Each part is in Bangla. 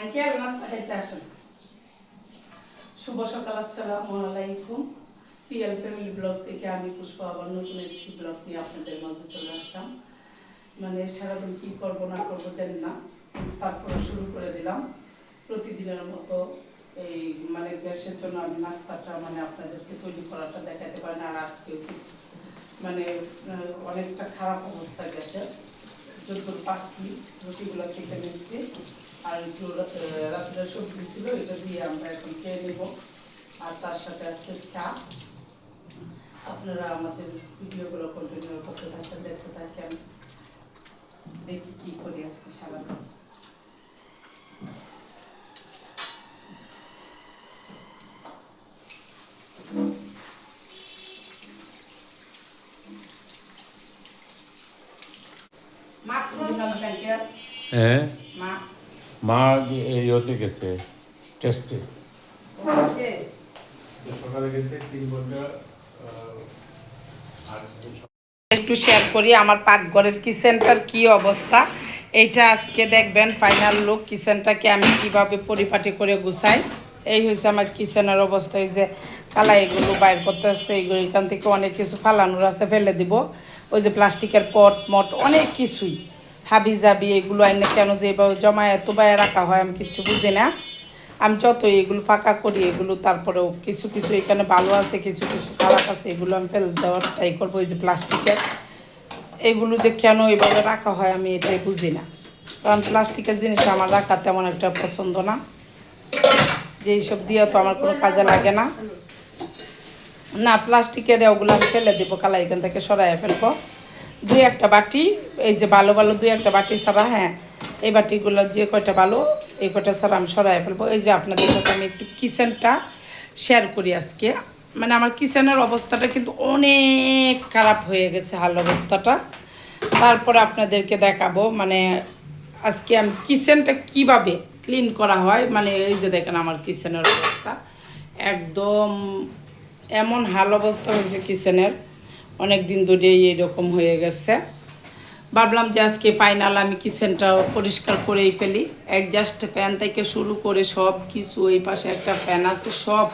আঙ্কেল নাস্তা খাইতে আসেন। শুভ সকাল, আসসালামু আলাইকুম। পিএল ফ্যামিলি ব্লগ থেকে আমি পুষ্পা আবার নতুন একটি ব্লগ নিয়ে আপনাদের মাঝে চলে আসলাম। মানে সারাদিন কি করবো না করবো জানি না, তারপরে শুরু করে দিলাম প্রতিদিনের মতো। এই মানে গ্যাসের জন্য আমি নাস্তাটা মানে আপনাদেরকে তৈরি করাটা দেখাতে পারি না। আর আজকে মানে অনেকটা খারাপ অবস্থা গ্যাসের, যতদূর পাচ্ছি রুটিগুলো কেটে নিচ্ছি। আর একটু রাত্রে সবজি ছিল, এটা দিয়ে আমরা এখন খেয়ে নেব। আর তার সাথে আছে চা। আপনারা আমাদের ভিডিওগুলো কন্টিনিউ করতে থাকেন, দেখতে থাকেন, দেখি কি করি আজকে সারাদিন। হ্যাঁ, মা ইয়েতে গেছে টেস্টে, সকালে গেছে 3 ঘন্টা। একটু শেয়ার করি আমার পাকঘরের কিচেনটার কি অবস্থা। এইটা আজকে দেখবেন ফাইনাল লুক, কিচেনটাকে আমি কিভাবে পরিপাটি করে গুছাই। এই হয়েছে আমার কিচেনের অবস্থা। এই যে কালা এগুলো বাইর করতে আসছে, এইগুলো এখান থেকে অনেক কিছু ফালানোর আছে, ফেলে দিব। ওই যে প্লাস্টিকের পট মট অনেক কিছুই হাবি জাবি এগুলো আইনে কেন যে এবার জমা এত বাইরে রাখা হয় আমি কিচ্ছু বুঝি না। আমি যত এগুলো ফাঁকা করি এগুলো, তারপরেও কিছু কিছু এখানে ভালো আছে, কিছু কিছু খারাপ আছে, এগুলো আমি ফেলে দেওয়ার ট্রাই করবো। এই যে প্লাস্টিকের এগুলো যে কেন এইভাবে রাখা হয় আমি এটাই বুঝি না, কারণ প্লাস্টিকের জিনিস আমার রাখা তেমন একটা পছন্দ না। যে এইসব দিয়ে তো আমার কোনো কাজে লাগে না। না প্লাস্টিকের ওগুলো আমি ফেলে দেবো, কালা এখান থেকে সরাইয়া ফেলবো। দুই একটা বাটি, এই যে ভালো ভালো দুই একটা বাটি ছাড়া, হ্যাঁ এই বাটিগুলো যে কয়টা ভালো এই কয়টা ছাড়া আমি সরাইয়া ফেলবো। এই যে আপনাদের সাথে আমি একটু কিচেনটা শেয়ার করি আজকে। মানে আমার কিচেনের অবস্থাটা কিন্তু অনেক খারাপ হয়ে গেছে, হাল অবস্থাটা। তারপরে আপনাদেরকে দেখাবো মানে আজকে আমি কিচেনটা কিভাবে ক্লিন করা হয়। মানে এই যে দেখেন আমার কিচেনের অবস্থা একদম এমন হাল অবস্থা হয়েছে কিচেনের, অনেক দিন ধরেই এরকম হয়ে গেছে। ভাবলাম যে আজকে ফাইনাল আমি কিচেনটা পরিষ্কার করেই ফেলি। অ্যাডজাস্ট ফ্যান থেকে শুরু করে সব কিছু, এই পাশে একটা ফ্যান আছে, সব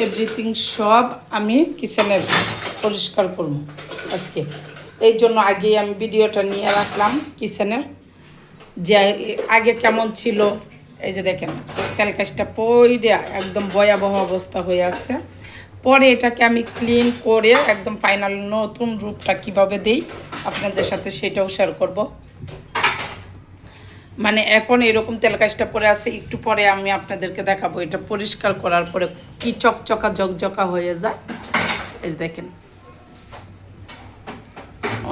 এভরিথিং সব আমি কিচেনের পরিষ্কার করব আজকে। এই জন্য আগেই আমি ভিডিওটা নিয়ে রাখলাম কিচেনের, যে আগে কেমন ছিল। এই যে দেখেন তেলকাশটা পইরা একদম ভয়াবহ অবস্থা হয়ে আসছে। পরে এটাকে আমি ক্লিন করে একদম ফাইনাল নতুন রূপটা কিভাবে দেই আপনাদের সাথে সেটাও শেয়ার করব। মানে এখন এরকম তেলকাশটা পরে আছে, একটু পরে আমি আপনাদেরকে দেখাবো এটা পরিষ্কার করার পরে কি চকচকা ঝকঝকা হয়ে যায়। এই দেখেন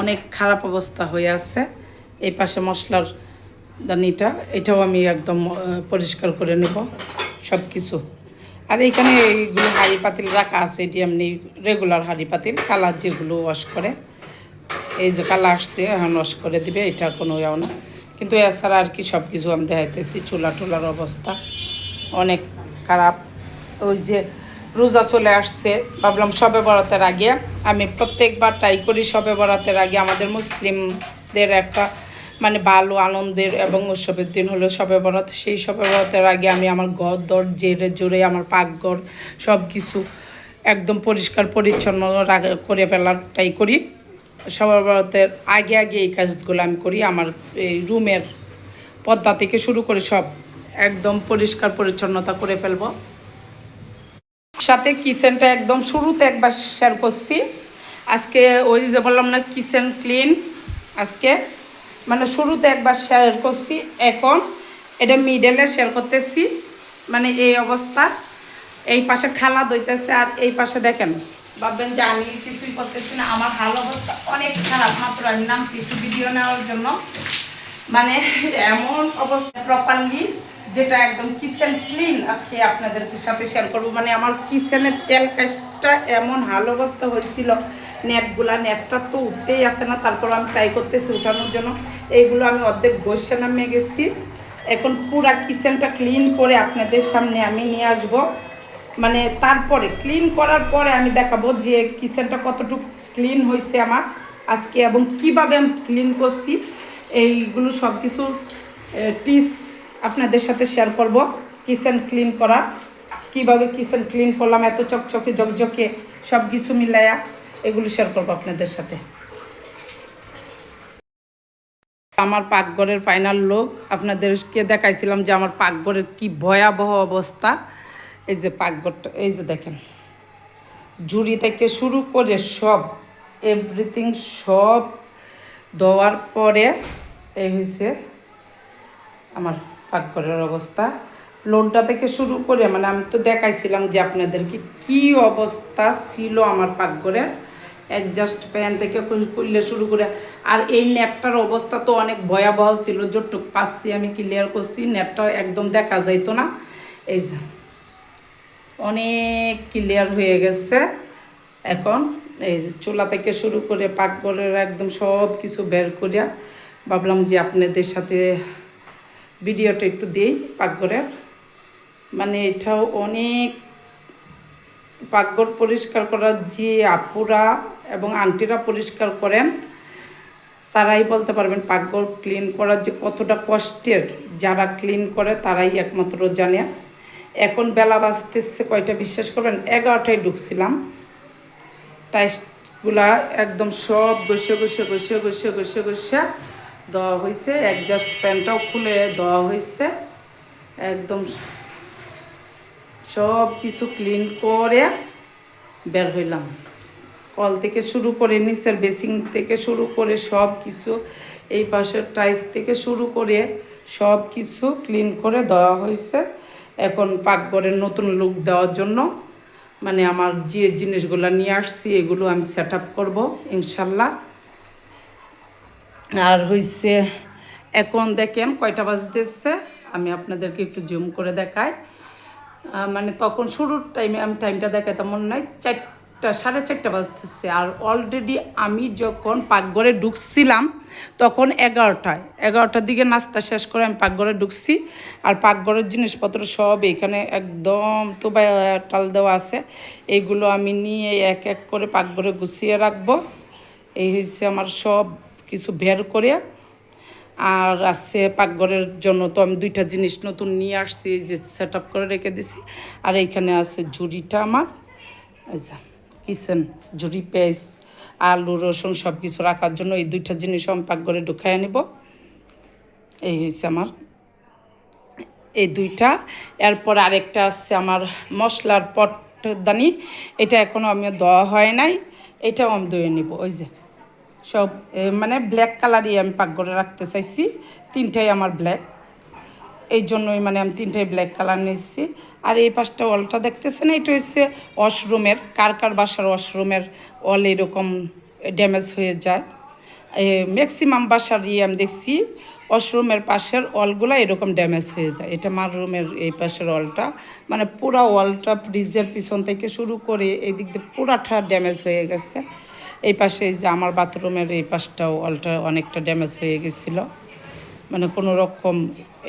অনেক খারাপ অবস্থা হয়ে আছে। এই পাশে মশলার দানিটা, এটাও আমি একদম পরিষ্কার করে নেব সব কিছু। আর এইখানে এইগুলো হাঁড়ি পাতিল রাখা আছে, এটি এমনি রেগুলার হাঁড়ি পাতিল, কালার যেগুলো ওয়াশ করে। এই যে কালার আসছে এখন ওয়াশ করে দিবে, এটা কোনো ইয়েও না। কিন্তু এছাড়া আর কি সব কিছু আমি দেখাইতেছি। চুলা টুলার অবস্থা অনেক খারাপ। ওই যে রোজা চলে আসছে, ভাবলাম শবে বরাতের আগে আমি প্রত্যেকবার ট্রাই করি শবে বরাতের আগে আমাদের মুসলিমদের একটা মানে ভালো আনন্দের এবং উৎসবের দিন হলো শবে বরাত। সেই শবে বরাতের আগে আমি আমার ঘর দর জেরে জোরে আমার পাকঘর সব কিছু একদম পরিষ্কার পরিচ্ছন্ন করে ফেলার ট্রাই করি। শবে বরাতের আগে আগে এই কাজগুলো আমি করি। আমার এই রুমের পর্দা থেকে শুরু করে সব একদম পরিষ্কার পরিচ্ছন্নতা করে ফেলবো। সাথে কিচেনটা একদম শুরুতে একবার শেয়ার করছি আজকে। ওই যে বললাম না কিচেন ক্লিন, আজকে মানে শুরুতে একবার শেয়ার করছি, এখন এটা মিডলে শেয়ার করতেছি। মানে এই অবস্থা, এই পাশে খালা দইতেছে আর এই পাশে দেখেন ভাববেন যে আমি কিছুই করতেছি না। আমার হাল অবস্থা অনেক খারাপ, মাত্র আমি নামছি একটু ভিডিও নেওয়ার জন্য। মানে এমন অবস্থা প্রপারলি যেটা একদম কিচেন ক্লিন আজকে আপনাদের সাথে শেয়ার করব। মানে আমার কিচেনের তেল কাজটা এমন হাল অবস্থা হয়েছিল, নেটটা তো উঠতেই আসে না। তারপর আমি ট্রাই করতেছি উঠানোর জন্য, এইগুলো আমি অর্ধেক বসে নামিয়ে গেছি। এখন পুরা কিচেনটা ক্লিন করে আপনাদের সামনে আমি নিয়ে আসব। মানে তারপরে ক্লিন করার পরে আমি দেখাবো যে কিচেনটা কতটুকু ক্লিন হয়েছে আমার আজকে এবং কিভাবে আমি ক্লিন করছি। এইগুলো সব কিছু টিপস আপনাদের সাথে শেয়ার করব কিচেন ক্লিন করা, কিভাবে কিচেন ক্লিন করলাম, এত চকচকে জকজকে সব কিছু মিলাইয়া এগুলো শেয়ার করবো আপনাদের সাথে। আমার পাকঘরের ফাইনাল লুক আপনাদেরকে দেখাইছিলাম যে আমার পাকঘরের কি ভয়াবহ অবস্থা। এই যে পাকঘরটা, এই যে দেখেন, ঝুড়ি থেকে শুরু করে সব এভরিথিং সব দেওয়ার পরে এই হয়েছে আমার পাকঘরের অবস্থা। ফ্লোরটা থেকে শুরু করে মানে আমি তো দেখাইছিলাম যে আপনাদেরকে কি অবস্থা ছিল আমার পাকঘরের, অ্যাডজাস্ট ফ্যান থেকে খুললে শুরু করে। আর এই নেটটার অবস্থা তো অনেক ভয়াবহ ছিল, যতটুকু পাচ্ছি আমি ক্লিয়ার করছি, নেটটা একদম দেখা যাইতো না। এই যে অনেক ক্লিয়ার হয়ে গেছে এখন। এই যে চুলা থেকে শুরু করে পাকঘরের একদম সব কিছু বের করিয়া ভাবলাম যে আপনাদের সাথে ভিডিওটা একটু দিই পাকঘরের। মানে এটাও অনেক, পাকঘর পরিষ্কার করার যে আপুরা এবং আন্টিরা পরিষ্কার করেন তারাই বলতে পারবেন পাকঘর ক্লিন করার যে কতটা কষ্টের, যারা ক্লিন করে তারাই একমাত্র জানে। এখন বেলা বাজতেছে কয়টা বিশ্বাস করবেন, 11টায় ঢুকছিলাম। টাইসগুলা একদম সব ঘষে ঘষে ঘষে ঘষে ঘষে ঘষে দেওয়া হয়েছে, অ্যাডজাস্ট ফ্যানটাও খুলে দেওয়া হয়েছে, একদম সব কিছু ক্লিন করে বের হইলাম। কল থেকে শুরু করে নিচের বেসিং থেকে শুরু করে সব কিছু, এই পাশের টাইস থেকে শুরু করে সব কিছু ক্লিন করে দেওয়া হয়েছে। এখন পাকঘরের নতুন লুক দেওয়ার জন্য মানে আমার যে জিনিসগুলো নিয়ে আসছি এগুলো আমি সেট আপ করবো ইনশাল্লাহ। আর হইছে এখন দেখেন কয়টা বাজতেছে, আমি আপনাদেরকে একটু জুম করে দেখাই। মানে তখন শুরুর টাইমে আমি টাইমটা দেখাইতাম মনে নাই, 4:30 বাজতেছে। আর অলরেডি আমি যখন পাকঘরে ঢুকছিলাম তখন 11টার দিকে নাস্তা শেষ করে আমি পাকঘরে ঢুকছি। আর পাকঘরের জিনিসপত্র সব এখানে একদম তো টাল দেওয়া আছে, এইগুলো আমি নিয়ে এক এক করে পাকঘরে গুছিয়ে রাখবো। এই হচ্ছে আমার সব কিছু বের করে। আর আছে পাকঘরের জন্য তো আমি 2টা জিনিস নতুন নিয়ে আসছি, যে সেট আপ করে রেখে দিছি। আর এইখানে আছে ঝুড়িটা আমার, আচ্ছা কিচেন ঝুড়ি, পেঁয়াজ আলু রসুন সব কিছু রাখার জন্য এই 2টা জিনিস আমি পাকঘরে ঢুকাই নিব। এই হয়েছে আমার এই 2টা। এরপর আরেকটা আছে আমার মশলার পটদানি, এটা এখনও আমি দেওয়া হয় নাই, এটাও আমি ধুয়ে নিব। ওই যে সব মানে ব্ল্যাক কালারই আমি পাকঘরে রাখতে চাইছি, 3টাই আমার ব্ল্যাক, এই জন্যই মানে আমি 3টাই ব্ল্যাক কালার নিচ্ছি। আর এই পাশটা ওয়ালটা দেখতেছেন, এটা হচ্ছে ওয়াশরুমের, কার কার বাসার ওয়াশরুমের ওয়াল এরকম ড্যামেজ হয়ে যায়। ম্যাক্সিমাম বাসার আমি দেখছি ওয়াশরুমের পাশের ওয়ালগুলো এরকম ড্যামেজ হয়ে যায়। এটা মার রুমের এই পাশের ওয়ালটা মানে পুরা ওয়ালটা, ফ্রিজের পিছন থেকে শুরু করে এই দিক দিয়ে পুরাটা ড্যামেজ হয়ে গেছে। এই পাশে এই যে আমার বাথরুমের এই পাশটাও ওয়ালটা অনেকটা ড্যামেজ হয়ে গেছিলো, মানে কোনো রকম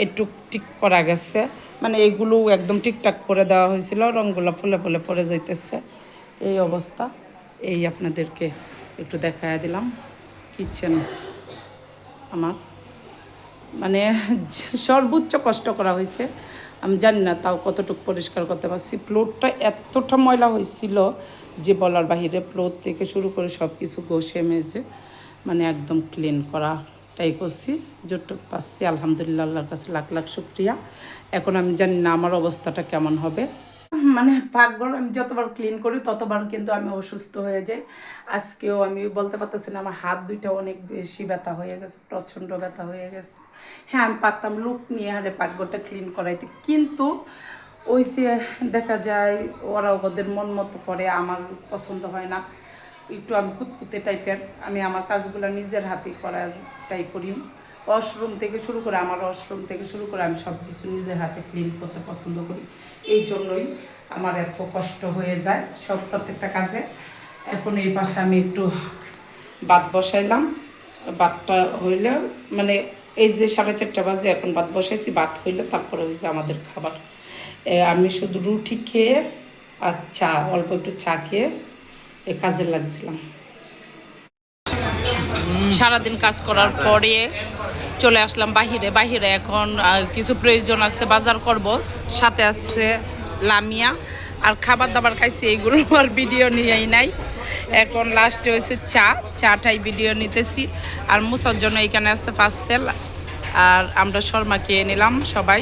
একটু ঠিক করা গেছে, মানে এগুলো একদম ঠিকঠাক করে দেওয়া হয়েছিল, রঙগুলো ফুলে ফুলে পড়ে যাইতেছে এই অবস্থা। এই আপনাদেরকে একটু দেখায় দিলাম কিচেন আমার, মানে সর্বোচ্চ কষ্ট করা হয়েছে। আমি জানি না তাও কতটুকু পরিষ্কার করতে পারছি। ফ্লোরটা এতটা ময়লা হয়েছিল যে বলার বাহিরে, ফ্লোর থেকে শুরু করে সব কিছু ঘষে মেজে মানে একদম ক্লিন করাটাই করছি, যতটুকু পাচ্ছি আলহামদুলিল্লাহ, আল্লাহর কাছে লাখ লাখ শুক্রিয়া। এখন আমি জানি না আমার অবস্থাটা কেমন হবে। মানে পাকঘর আমি যতবার ক্লিন করি ততবার কিন্তু আমি অসুস্থ হয়ে যাই। আজকেও আমি বলতে পারতেছি না, আমার হাত 2টা অনেক বেশি ব্যথা হয়ে গেছে, প্রচণ্ড ব্যথা হয়ে গেছে। হ্যাঁ আমি পারতাম লুক নিয়ে হারে পাকঘরটা ক্লিন করাইতে, কিন্তু ওই যে দেখা যায় ওরা ওদের মন মতো করে, আমার পছন্দ হয় না, একটু আমি কুতকুতে টাইপের। আমি আমার কাজগুলো নিজের হাতে করার ট্রাই করি। ওয়াশরুম থেকে শুরু করে আমি সব কিছু নিজের হাতে ক্লিন করতে পছন্দ করি, এই জন্যই আমার এত কষ্ট হয়ে যায় সব প্রত্যেকটা কাজে। এখন এই পাশে আমি একটু ভাত বসাইলাম, ভাতটা হইলে মানে এই যে 4:30 বাজে, এখন ভাত বসাইছি, ভাত হইলে তারপরে হয়েছে আমাদের খাবার। আমি শুধু রুটি খেয়ে আর চা, অল্প একটু চা খেয়ে কাজে লাগছিলাম। সারাদিন কাজ করার পরে চলে আসলাম বাহিরে এখন কিছু প্রয়োজন আছে, বাজার করব, সাথে আছে লামিয়া আর খাবার দাবার খাইছি, এইগুলো আর ভিডিও নিয়েই নাই। এখন লাস্টে হয়েছে চাটাই ভিডিও নিতেছি। আর মুসার জন্য এখানে আছে পার্সেল, আর আমরা শর্মা খেয়ে নিলাম সবাই।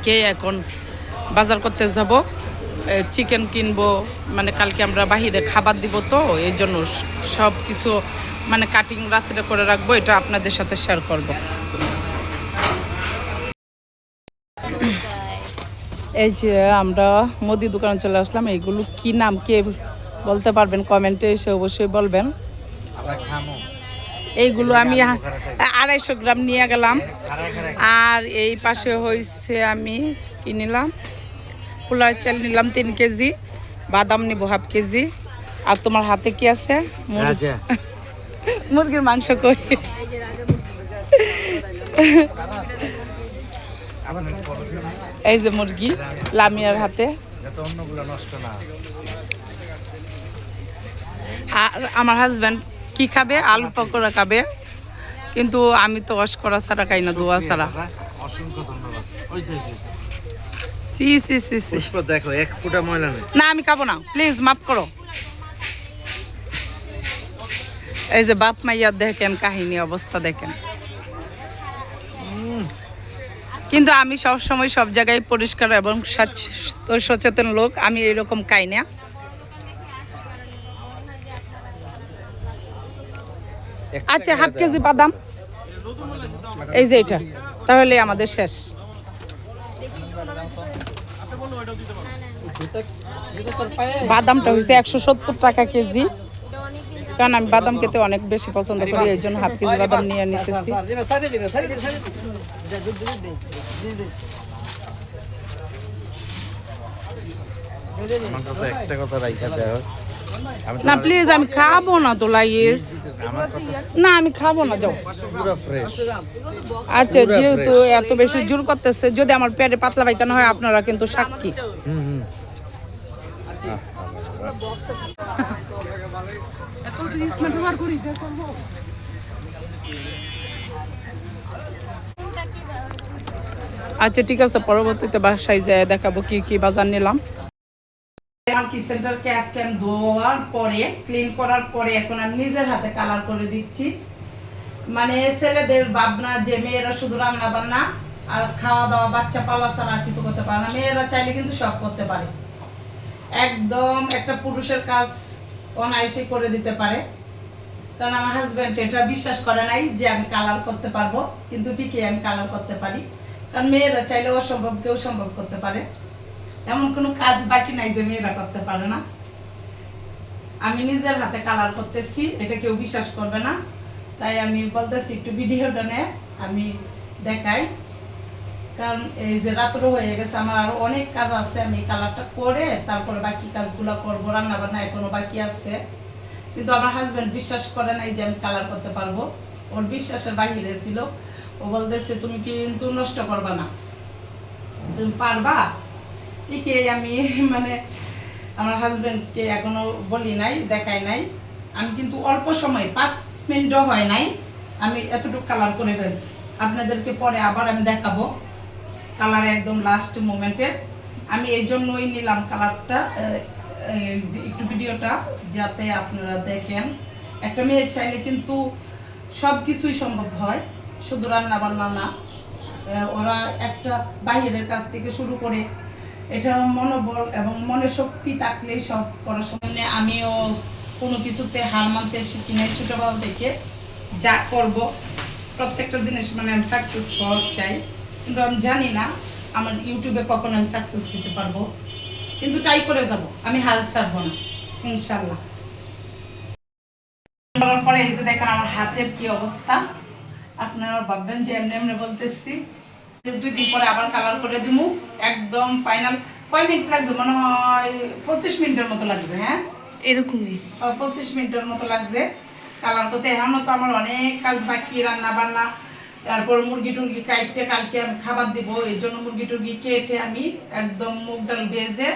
কে এখন বাজার করতে যাব, চিকেন কিনবো, মানে কালকে আমরা বাহিরে খাবার দিব, তো এই জন্য সব কিছু মানে কাটিং রাত্রে করে রাখবো, এটা আপনাদের সাথে শেয়ার করব। এই যে আমরা মুদি দোকানে চলে আসলাম। এইগুলো কি নাম কে বলতে পারবেন কমেন্টে এসে অবশ্যই বলবেন। এইগুলো আমি 250 গ্রাম নিয়ে গেলাম। আর এই পাশে হয়েছে আমি কি নিলাম, পোলার চাল নিলাম 3 কেজি, বাদাম নিব হাফ কেজি। আর তোমার হাতে কি আছে? মুরগির মাংস কই? এই যে মুরগি লামিয়ার হাতে। আর আমার হাজব্যান্ড কি খাবে? আলু পকোড়া খাবে, কিন্তু আমি তো ওয়াশ করা ছাড়া খাই না, দোয়া ছাড়া। অসংখ্য ধন্যবাদ। সি সি সি সি, দেখো এক ফুটা ময়লা নেই। না আমি খাবো না, প্লিজ মাফ করো। এই যে বাপ মাইয়া দেখেন কাহিনী অবস্থা দেখেন। কিন্তু আমি সব সময় সব জায়গায় পরিষ্কার এবং সচেতন লোক, আমি এরকম খাই না। আচ্ছা হাফ কেজি বাদাম, এই যে এটা, তাহলে আমাদের শেষ। বাদামটা হয়েছে 170 টাকা কেজি, কারণ আমি বাদাম খেতে অনেক বেশি পছন্দ করি, এই জন্য হাফ কেজি বাদাম নিয়ে নিতেছি। একটা কথা রাইখা দেও, না প্লিজ, আমি খাবো না তো লাইস, না আমি খাবো না, যাও। পুরো ফ্রেশ। আচ্ছা যেহেতু এত বেশি জোর করতেছে, যদি আমার পেটে পাতলা পায়খানা হয় আপনারা কিন্তু সাক্ষী। আচ্ছা ঠিক আছে, পরবর্তীতে বাসায় যায় দেখাবো কি কি বাজার নিলাম। আমার কিচেনটাকে আজকে আমি ধোয়ার পরে, ক্লিন করার পরে এখন আমি নিজের হাতে কালার করে দিচ্ছি। মানে ছেলেদের ভাবনা যে মেয়েরা শুধু রান্না বান্না আর খাওয়া দাওয়া, বাচ্চা পালা ছাড়া আর কিছু করতে পারে না। মেয়েরা চাইলে কিন্তু সব করতে পারে, একদম একটা পুরুষের কাজ অনায়াসে করে দিতে পারে। কারণ আমার হাজব্যান্ড এটা বিশ্বাস করে নাই যে আমি কালার করতে পারবো, কিন্তু ঠিকই আমি কালার করতে পারি। কারণ মেয়েরা চাইলে অসম্ভব কেউ সম্ভব করতে পারে, এমন কোনো কাজ বাকি নাই যে মেয়েরা করতে পারে না। আমি নিজের হাতে কালার করতেছি, এটা কেউ বিশ্বাস করবে না, তাই আমি বলতেছি একটু ভিডিওটা নে আমি দেখাই। কারণ এই যে রাত্র হয়ে গেছে, আমার আরো অনেক কাজ আছে, আমি কালারটা করে তারপরে বাকি কাজগুলো করবো, রান্না বান্না এখনো বাকি আছে। কিন্তু আমার হাজব্যান্ড বিশ্বাস করে নাই যে আমি কালার করতে পারবো, ওর বিশ্বাসের বাহিরে ছিল। ও বলতেছে তুমি কিন্তু নষ্ট করবা না, তুমি পারবা। ঠিকই আমি মানে আমার হাজব্যান্ডকে এখনো বলি নাই, দেখাই নাই। আমি কিন্তু অল্প সময় 5 মিনিটও হয় নাই, আমি এতটুকু কালার করে ফেলছি। আপনাদেরকে পরে আবার আমি দেখাবো কালার একদম লাস্ট মোমেন্টে। আমি এই জন্যই নিলাম কালারটা, একটু ভিডিওটা যাতে আপনারা দেখেন। একটা মেয়ে চাইলে কিন্তু সব কিছুই সম্ভব হয়, শুধু রান্না বান্না না। ওরা একটা বাহিরের কাজ থেকে শুরু করে, এটা মনোবল এবং মনের শক্তি থাকলেই সব করার সময়। আমিও কোনো কিছুতে হার মানতে শিখি নাই, ছোটোবেলা থেকে যা করব প্রত্যেকটা জিনিস মানে আমি সাকসেস হওয়া চাই। কিন্তু আমি জানি না আমার ইউটিউবে কখন আমি সাকসেস হতে পারবো, কিন্তু ট্রাই করে যাব, আমি হাল ছাড়বো না ইনশাল্লাহ। পরে এই যে দেখেন আমার হাতের কি অবস্থা, আপনারা ভাববেন যে এমনি এমনি বলতেছি। 2 দিন পরে আবার কালার করে দিব একদম ফাইনাল। কয় মিনিট লাগছে? মনে হয় 25 মিনিটের মতো লাগছে। হ্যাঁ এরকমই 25 মিনিটের মতো লাগছে কালার করতে। এখনো তো আমার অনেক কাজ বাকি, রান্না বান্না, তারপর মুরগি টুরগি কাটতে কালকে আমি খাবার দিব, এই জন্য মুরগি টুরগি কেটে আমি একদম মুগ ডাল ভেজে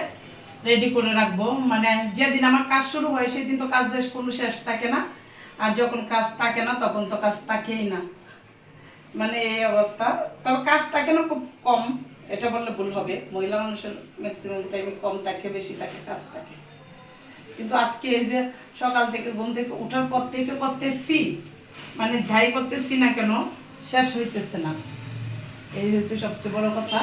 রেডি করে রাখবো। মানে যেদিন আমার কাজ শুরু হয় সেদিন তো কাজের কোনো শেষ থাকে না, আর যখন কাজ থাকে না তখন তো কাজ থাকেই না। মানে এই অবস্থা। তবে কাজ থাকে না খুব কম, এটা বললে ভুল হবে। মহিলা মানুষের ম্যাক্সিমাম টাইমে কম থাকে, বেশি থাকে, কাজ থাকে। কিন্তু আজকে এই যে সকাল থেকে ঘুম থেকে ওঠার পর থেকে করতেছি, মানে যাই করতেছি না কেন শেষ হইতেছে না। এই হচ্ছে সবচেয়ে বড় কথা।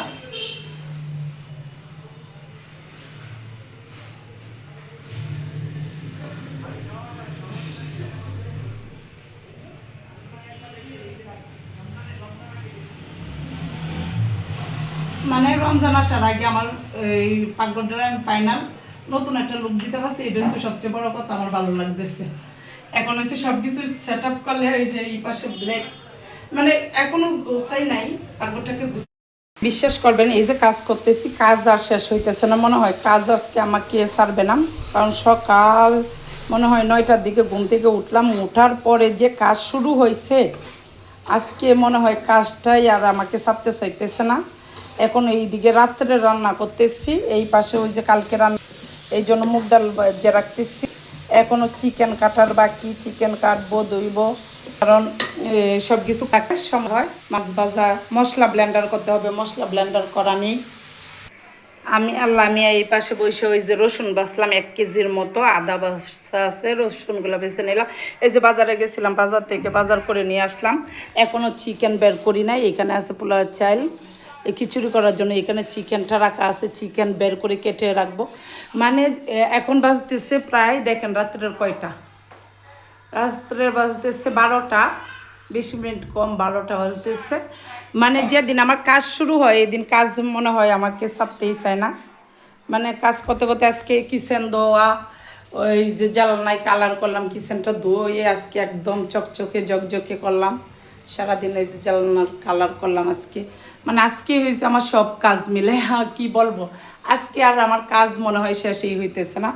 মানে রমজান আসার আগে আমার এই পাকঘরটা আমি ফাইনাল নতুন একটা লুক দিতে পারছি, এটা হচ্ছে সবচেয়ে বড় কথা। আমার ভালো লাগতেছে। এখন হচ্ছে সব কিছু সেট আপ করলে ওই যে এই পাশে ব্ল্যাক, মানে এখনো গোছাই নাই পাকঘরটাকে। বিশ্বাস করবেন, এই যে কাজ করতেছি, কাজ আর শেষ হইতেছে না। মনে হয় কাজ আজকে আমাকে ছাড়বে না, কারণ সকাল মনে হয় 9টার দিকে ঘুম থেকে উঠলাম, ওঠার পরে যে কাজ শুরু হয়েছে আজকে মনে হয় কাজটাই আর আমাকে ছাড়তে চাইতেছে না। এখন এই দিকে রাত্রে রান্না করতেছি, এই পাশে ওই যে কালকে রান্না, এই জন্য মুগ ডাল যে রাখতেছি। এখনও চিকেন কাটার বাকি, চিকেন কাটবো, ধুইব, কারণ সব কিছু কাটার সময় হয়। মাছ ভাজা, মশলা ব্লেন্ডার করতে হবে, মশলা ব্লেন্ডার করা নেই। আমি এই পাশে বসে ওই যে রসুন বাছলাম 1 কেজির মতো, আদা বাছা আছে, রসুনগুলো বেছে নিলাম। এই যে বাজারে গেছিলাম, বাজার থেকে বাজার করে নিয়ে আসলাম। এখনও চিকেন বের করি নাই। এখানে আছে পোলাও চাল, এই খিচুড়ি করার জন্য এখানে চিকেনটা রাখা আছে, চিকেন বের করে কেটে রাখবো। মানে এখন বাজতেছে প্রায়, দেখেন রাত্রের কয়টা, রাত্রে বাজতেছে 12টা, 20 মিনিট কম 12টা বাজতেছে। মানে যেদিন আমার কাজ শুরু হয় এই দিন কাজ মনে হয় আমাকে ছাড়তেই চায় না। মানে কাজ করতে করতে আজকে কিচেন ধোয়া, ওই যে জ্বালানায় কালার করলাম, কিচেনটা ধুয়ে আজকে একদম চকচকে জকজকে করলাম। সারাদিন এই যে জ্বালানার কালার করলাম আজকে। মানে আজকে হয়েছে আমার সব কাজ মিলে, হ্যাঁ কী বলবো, আজকে আর আমার কাজ মনে হয় শেষই হইতেছে না।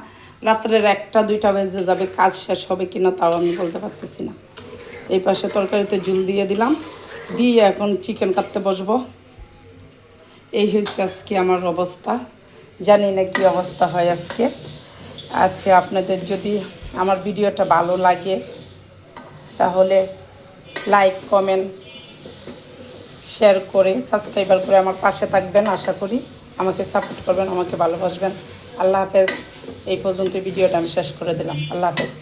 রাত্রের 1টা 2টা বেজে যাবে, কাজ শেষ হবে কিনা তাও আমি বলতে পারতেছি না। এই পাশে তরকারিতে ঝুল দিয়ে দিলাম, দিয়ে এখন চিকেন কাটতে বসবো। এই হয়েছে আজকে আমার অবস্থা, জানি না কী অবস্থা হয় আজকে। আচ্ছা, আপনাদের যদি আমার ভিডিওটা ভালো লাগে তাহলে লাইক, কমেন্ট, শেয়ার করে সাবস্ক্রাইবার করে আমার পাশে থাকবেন। আশা করি আমাকে সাপোর্ট করবেন, আমাকে ভালোবাসবেন। আল্লাহ হাফেজ। এই পর্যন্ত ভিডিওটা আমি শেষ করে দিলাম। আল্লাহ হাফেজ।